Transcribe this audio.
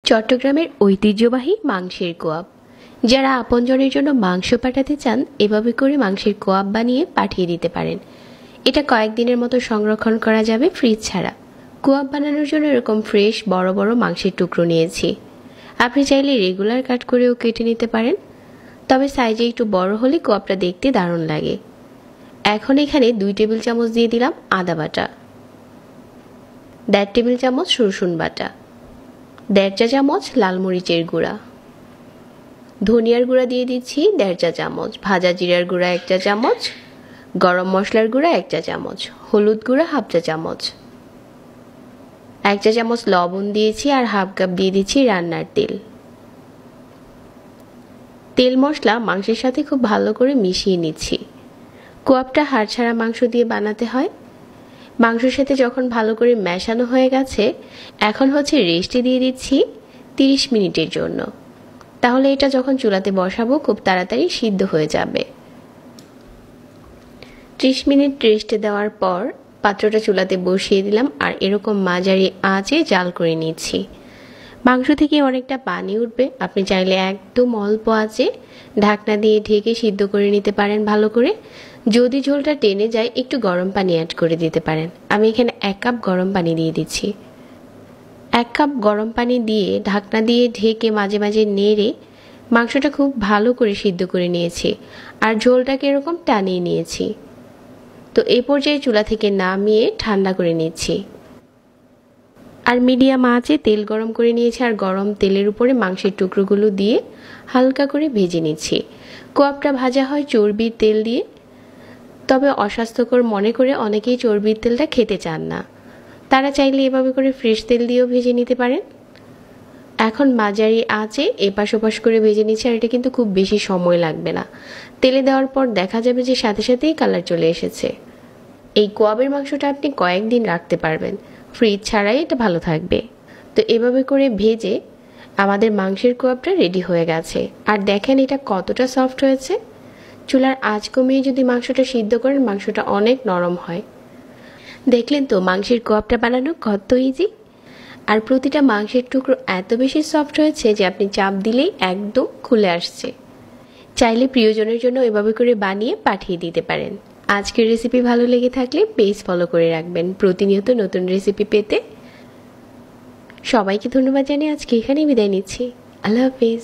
চট্টগ্রামের ঐতিহ্যবাহী মাংসের কোয়াব। যারা আপনজনের জন্য মাংস পাঠাতে চান, এভাবে করে মাংসের কোয়াব বানিয়ে পাঠিয়ে দিতে পারেন। এটা কয়েকদিনের মতো সংরক্ষণ করা যাবে ফ্রিজ ছাড়া। কোয়াব বানানোর জন্য এরকম ফ্রেশ বড় বড় মাংসের টুকরো নিয়েছি। আপনি চাইলে রেগুলার কাট করেও কেটে নিতে পারেন, তবে সাইজে একটু বড় হলে কোয়াবটা দেখতে দারুণ লাগে। এখন এখানে 2 টেবিল চামচ দিয়ে দিলাম আদা বাটা, 1.5 টেবিল চামচ রসুন বাটা, 1.5 চা চামচ লাল মরিচের গুঁড়া, ধনিয়ার গুঁড়া দিয়ে দিচ্ছি 1.5 চা চামচ, ভাজা জিরার গুঁড়া 1 চা চামচ, গরম মশলার গুঁড়া 1 চা চামচ, হলুদ গুঁড়া 1/2 চা চামচ, 1 চা চামচ লবণ দিয়েছি আর 1/2 কাপ দিয়ে দিচ্ছি রান্নার তেল। তেল মশলা মাংসের সাথে খুব ভালো করে মিশিয়ে নিচ্ছি। কোয়াবটা হাড় ছাড়া মাংস দিয়ে বানাতে হয়। মাংসের সাথে যখন ভালো করে মেশানো হয়ে গেছে, এখন রেস্টে দিয়ে দিচ্ছি 30 মিনিটের জন্য। তাহলে এটা যখন চুলাতে বসাবো খুব তাড়াতাড়ি সিদ্ধ হয়ে যাবে। 30 মিনিট রেস্টে দেওয়ার পর পাত্রটা চুলাতে বসিয়ে দিলাম আর এরকম মাঝারি আঁচে জাল করে নিচ্ছি। মাংস থেকে অনেকটা পানি উঠবে, আপনি চাইলে একদম অল্প আঁচে ঢাকনা দিয়ে ঢেকে সিদ্ধ করে নিতে পারেন ভালো করে। যদি ঝোলটা টেনে যায় একটু গরম পানি অ্যাড করে দিতে পারেন। আমি এখানে 1 কাপ গরম পানি দিয়ে দিচ্ছি। 1 কাপ গরম পানি দিয়ে ঢাকনা দিয়ে ঢেকে মাঝে মাঝে নেড়ে মাংসটা খুব ভালো করে সিদ্ধ করে নিয়েছি আর ঝোলটাকে এরকম টানিয়ে নিয়েছি। তো এই পর্যায়ে চুলা থেকে নামিয়ে ঠান্ডা করে নিচ্ছি আর মিডিয়াম আঁচে তেল গরম করে নিয়েছি আর গরম তেলের উপরে মাংসের টুকরোগুলো দিয়ে হালকা করে ভেজে নিচ্ছি। কোয়াবটা ভাজা হয় চর্বির তেল দিয়ে, তবে অস্বাস্থ্যকর মনে করে অনেকেই চর্বির তেলটা খেতে চান না। তারা চাইলে এভাবে করে ফ্রেশ তেল দিয়েও ভেজে নিতে পারেন। এখন মাঝারি আঁচে এপাশ ওপাশ করে ভেজে নিচ্ছি আর এটা কিন্তু খুব বেশি সময় লাগবে না। তেলে দেওয়ার পর দেখা যাবে যে সাথে সাথেই কালার চলে এসেছে। এই কোয়াবের মাংসটা আপনি কয়েকদিন রাখতে পারবেন, ফ্রিজ ছাড়াই এটা ভালো থাকবে। তো এভাবে করে ভেজে আমাদের মাংসের কোয়াবটা রেডি হয়ে গেছে। আর দেখেন এটা কতটা সফট হয়েছে। চুলার আঁচ কমিয়ে যদি মাংসটা সিদ্ধ করেন মাংসটা অনেক নরম হয়। দেখলেন তো মাংসের কোয়াবটা বানানো কত ইজি। আর প্রতিটা মাংসের টুকরো এত বেশি সফট হয়েছে যে আপনি চাপ দিলেই একদম খুলে আসছে। চাইলে প্রিয়জনের জন্য এভাবে করে বানিয়ে পাঠিয়ে দিতে পারেন। আজকের রেসিপি ভালো লেগে থাকলে পেজ ফলো করে রাখবেন প্রতিনিয়ত নতুন রেসিপি পেতে। সবাইকে ধন্যবাদ জানিয়ে আজকে এখানেই বিদায় নিচ্ছি। আল্লাহ হাফেজ।